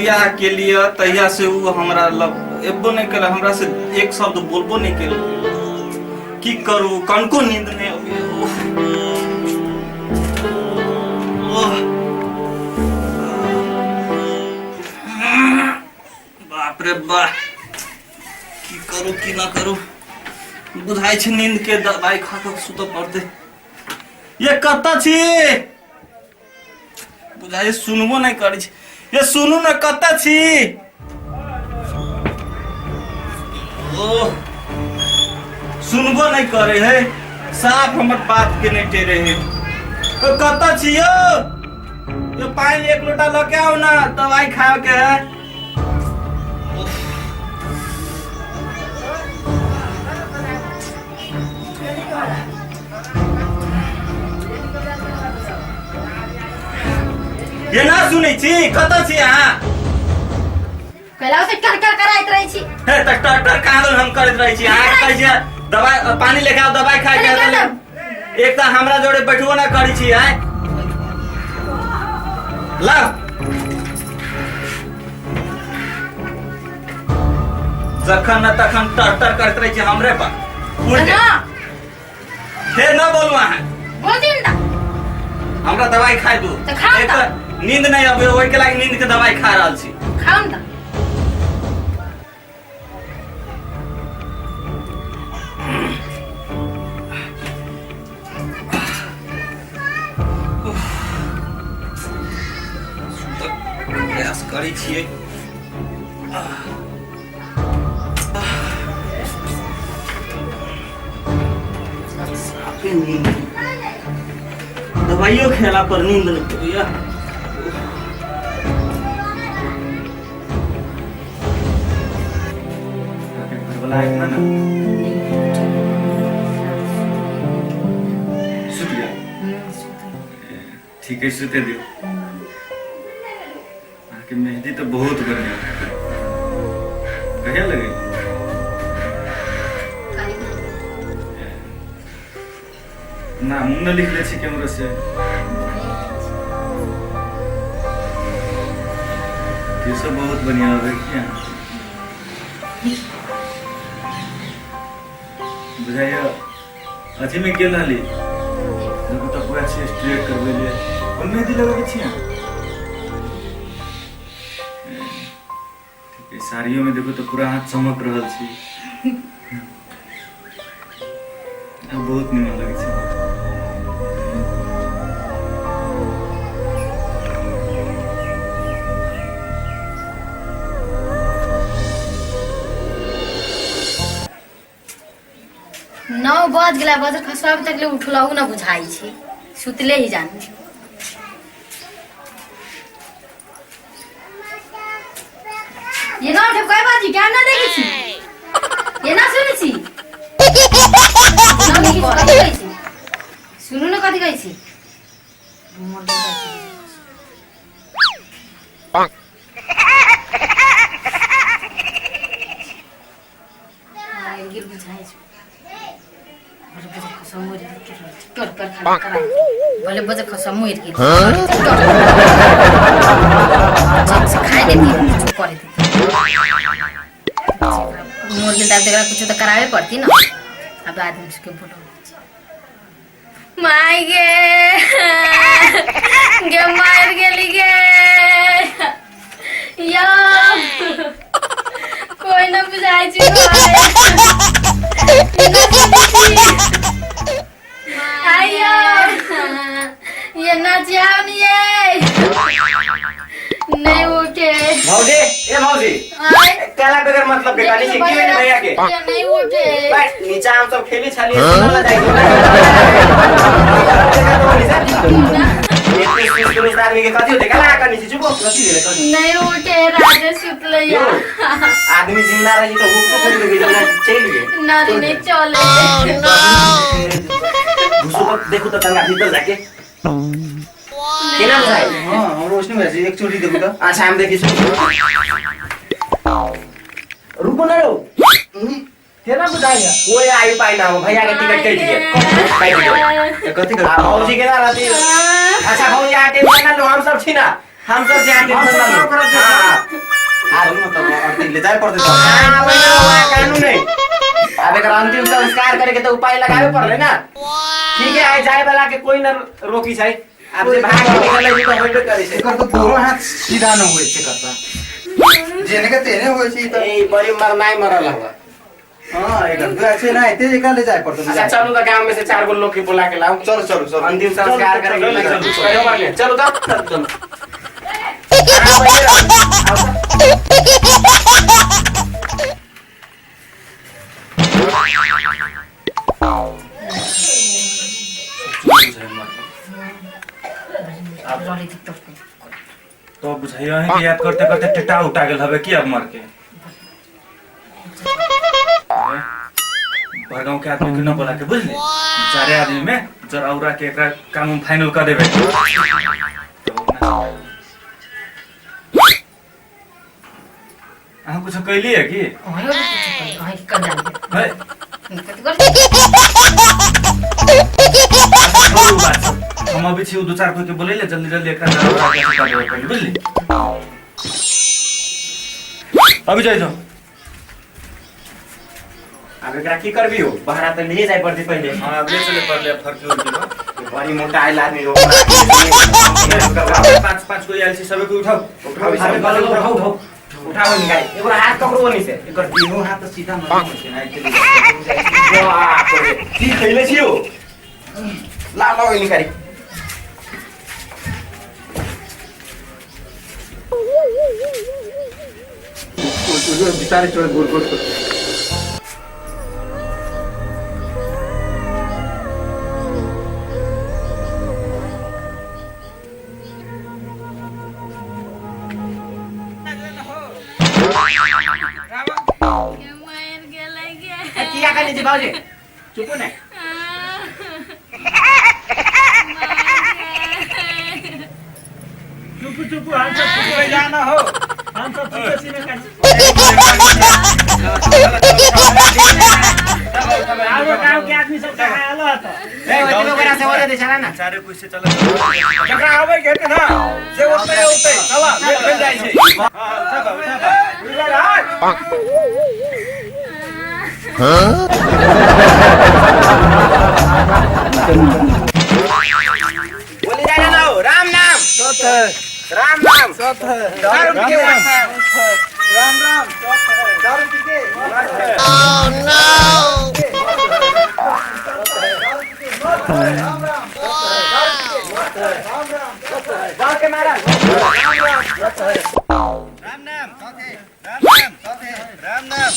ब्याह के लिए तहिया से वो हमरा एबो नहीं कर, हमरा से एक शब्द बोलबो नहीं कर। की करू, कनको नींद नहीं अभी। बाप रे बाप, की करू की ना करू, बुझाई छै नींद के दवाई खा के सुत पड़ते। ये कत्ता छी, बुझाई सुनबो नहीं करै छै। ये सुनू ना, कत्ता छी। ओ सुनबो नहीं करे है, साफ हमर बात के नहीं टेरे है। तो कत्ता छी यो, ये पानी एक लोटा लेके आओ ना, दवाई खाओ के है। ये ना सुनै छी, कत्ता छी अहाँ? कहलाओ से कर कर कराइत रहै छी। हे त डॉक्टर कहाँ हम करैत रहै छी। अहाँ कहै छी दवाई पानी लेके आओ, दवाई खाए के। एक त हमरा जोड़े बैठबो ना करै छी। आइ लाओ, जखन न तखन टर करैत रहै छी हमरे पर। उल्टे फेर न बोलू अहाँ, बोल दिन दा हमरा दवाई खाए दू। त खाऊ एक त। नींद नहीं अबे, ओइ के लागि नींद के दवाई खा रहल छी। खाऊ त। प्रयास करै छियै। साफे नींद, दवाइयों खेला पर नींद नहीं पड़िया। ठीक है, सुते दियो। आपकी मेहंदी तो बहुत बढ़िया कहिया लगे। नाम न लिख ले छी कैमरा से। ये सब बहुत बढ़िया है क्या? बुझाइए अथी में गेल हली, देखो तो पूरा अच्छे स्ट्रेट करबे लिए। कौन मेहंदी लगा के छिया? ठीक है, साड़ियों में देखो तो पूरा हाथ चमक रहल छी। बहुत निमन लगे छी। नौ बज गेला, बजर खसवा तक ले उठलाऊ ना बुझाई छी, सुतले ही जान। ये ना उठे कोई बात क्या ना देखी छी, ये ना सुनी छी। ना कथि कहै छी, सुनू ना कथि कहै छी। गिर बुझाई छी। बोले बजे खसम मुइर की खाई देती करे देती। मुर्गी दाल देगा कुछ तो करावे पड़ती ना। अब आदमी उसके बोलो माई गे मार गेली गे या कोई ना बुझाई छी। आयो ये ना जाओ नहीं उठे। भौजी, ए भौजी, काला बगैर मतलब के गाली सीखी मैंने भैया के। नहीं उठे। बैठ नीचे हम सब खेली छाली सुनला जाएगी। ये पुलिस आदमी के कथि होते काला करनी छी चुप कथि देले कथि नहीं उठे राजे सुतलैया। आदमी जिंदा रही तो हुक तो कर देगे चलिए नारी नहीं चले। घुसो तो देखो तो तंगा भीतर जाके केना बुझाई। हां हमरो उसने में एक चोरी देखो तो अच्छा हम देखी सुन रुको ना रो केना बुझाई कोई आई पाई ना भैया के टिकट कट गया कथि कर भौजी के ना रहती। अच्छा भौजी आ टेंशन ना लो हम सब छी ना हम सब ध्यान दे ले जाए पड़ते कानून है। अब एक अंतिम संस्कार करे के तो उपाय लगावे पड़ले ना। ठीक है, आए जाए वाला के कोई न रोकी छै। अब जे भाग निकले जी तो होइबे करे छै। एकर तो दोनों हाथ सीधा न होय छै करता जेने के तेने होय छै त ए बड़ी मरनाई मरल हुआ। हां एकर तो ऐसे ना है ते ले जाए पड़ता। अच्छा चलो तो गांव में से 4 गो लोग के बुला के लाओ। चलो चलो चलो अंतिम संस्कार करेंगे। चलो तो तो बुझाइयो है कि याद करते करते टेटा उठा गेल हवे की अब मर के भरगांव के आदमी के न बोला के बुझले सारे आदमी में जरा औरा के एकरा काम फाइनल कर देबे। अहाँ कुछ कहली है कि है हम अभी छी 2-4 कोई के बोले ले जल्दी जल्दी एकरा जरा औरा के कर देबे पहले बुझली। अभी जाई जाओ। अब एकरा की करबी हो बहरा त ले जाय पड़ती पहले। हां अब ले चले पड़ले फरकी उठ दिबो। बड़ी मोटा आइल आदमी हो। 5 कोई आइल छी सबे को उठाओ उठाओ उठाओ निकाल। एगो हाथ पकड़ो नहीं से एकर दोनों हाथ सीधा न होय छै ना के की खइले छियो ला ला ओइ निकाली। तो बिचारे छोड़ गोल गोल किया करनी जी बाबूजी चुप ने। चुप हम सब चुप हो जाना हो। हम सब चुप सीने कर आओ गांव के आदमी सब कहां आलो त ए ओती लोग से बोले दे चला ना। सारे कोई से चला जकरा आवे के ना से ओते ओते चला मिल जाई छै। हां सब बोली जाना ना हो राम नाम राम नाम दारू पी के राम राम दारू पी के Oh no! जाओ के मारा राम नाम राम नाम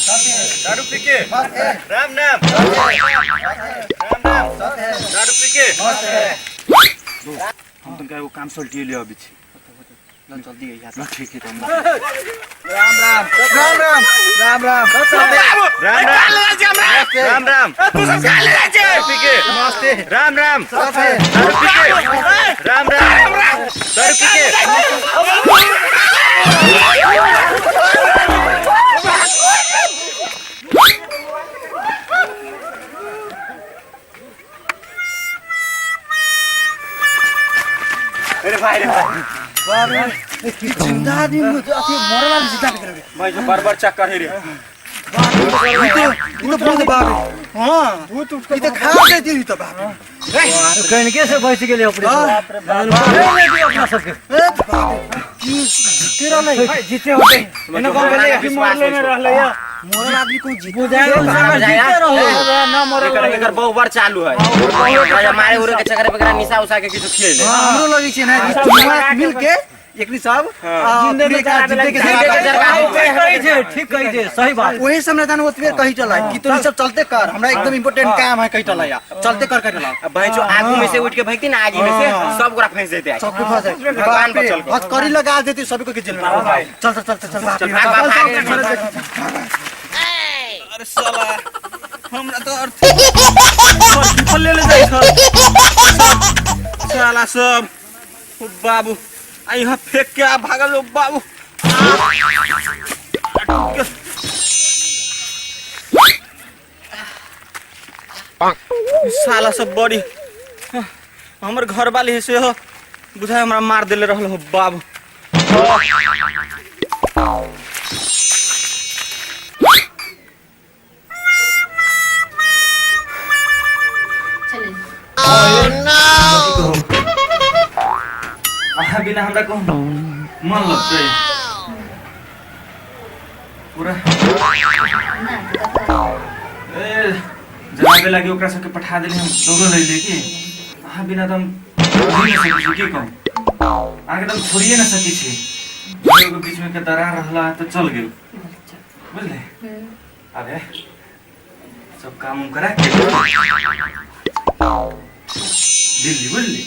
दारू पी के राम नाम दारू पी के हम तुमका एगो काम सोल्टिए लियो अभी छी जल्दी यार ठीक है तुम राम राम राम राम राम राम राम राम तू सब खा ले जा पी के नमस्ते राम राम साथे दारू पी के राम दारू पी के मेरे भाई बारे जिंदा आदमी अथी मरल वाली जिंदा करे मैं जो बार चक्कर है रे ये तो बहुत बाप हां भूत उठ के खा दे दी तो बाप कहीं कैसे बच गेले अपने बाप रे बाप अपना सबके की जीते रह नहीं जीते होते इने कौन बोले कि मरले में रहले या मरल आदमी को जीते बुझाए जीते रहो ना मरे एकर बहुत बार चालू है हमारे उरे के चक्कर पे निशा उसा के किछु खिले हमरो लगे छै ना दिमाग मिल के एकनी सब जिंदगी का जीते के कही छे ठीक कही छे सही बात वही समाधान ओतबे कही चला कि तू सब चलते कर हमरा एकदम इंपोर्टेंट काम है कही चला या चलते कर चला भाई जो आगू में से उठ के भागती ना आगे में से सब गोरा फंस देते सब कुछ फंस जाए भगवान बचल को हथकड़ी लगा देती सभी को के जेल में चल चल चल चल अरे साला हमरा तो अर्थ ले ले जाई साला सब बाबू आ यहाँ फेंक के आ भागल हो बाबू साला सब बड़ी हमर घर वाली से हो बुझाए हमरा मार देले रहल हो बाबू चले आहा बिना हमरा को मन लगतै पूरा ए जवाबे लागि ओकरा सबके पठा देले हम दोगो लैले कि आहा बिना त हम रहि न सकै छी की कहूं आगे त हम छोड़िए न सकै छी दोगो बीच में के दरार रहला त चल गेल बुझले अबे सब काम उम करा के दिल्ली बुझली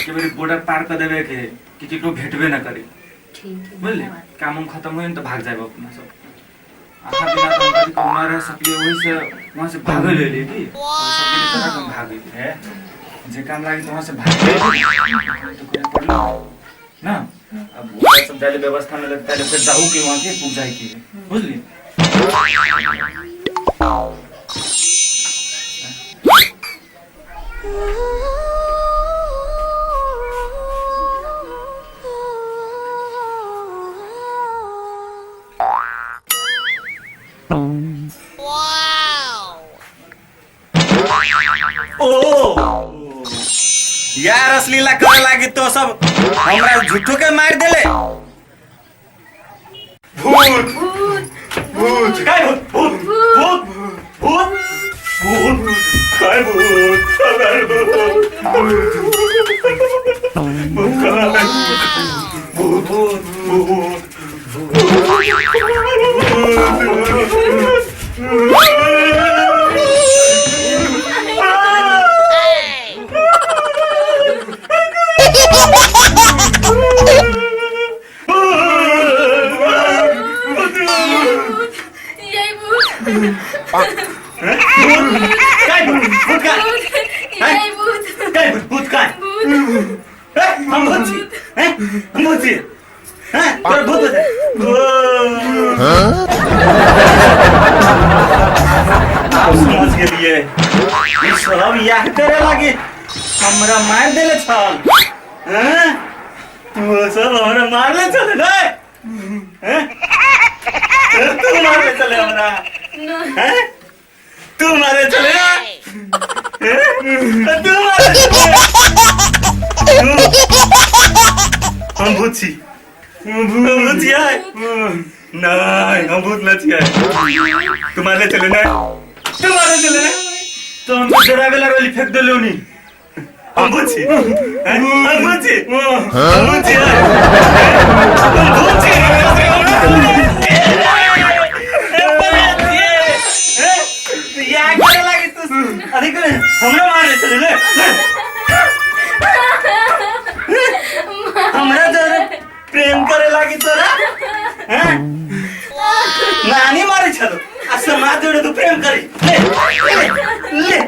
के बेरी बॉर्डर पार कर देवे के कि केकरो भेटबे न करी ठीक है बुझली काम उम खत्म होई न त भाग जाबे अपना सब आखा बिना तो कभी को न रह सकले वही से वहां से भागे ले ली थी सब के तरह हम भागे है जे काम लागी तो वहां से भाग गए तो कोई पड़ना ना अब वो सब जाले व्यवस्था में लगता है फिर जाऊ के वहां के पूछ जाए की बुझली ओ यार असलीला करे लागी तो सब हमरा झूठो के मार देले भूत भूत काय भूत भूत भूत भूत काय भूत अगर भूत भूत समझ गेलिए सब याद करे लागे हमरा मार देले छल हैं वो सब हमरा मारले चले रे हैं तू मारले चले हमरा हैं तू मारे चले ना तू मारे हम भूत है नहीं हम भूत नहीं है तुम्हारे चले ना तो हम डरावे लगली फेंक देलो नी हम भूत या करे लागी तू अधिक हमरा मारे चले ले हमरा जरा प्रेम करे लागी तोरा हैं नानी मारे छलो आ समाज जोड़े तू प्रेम करी ले ले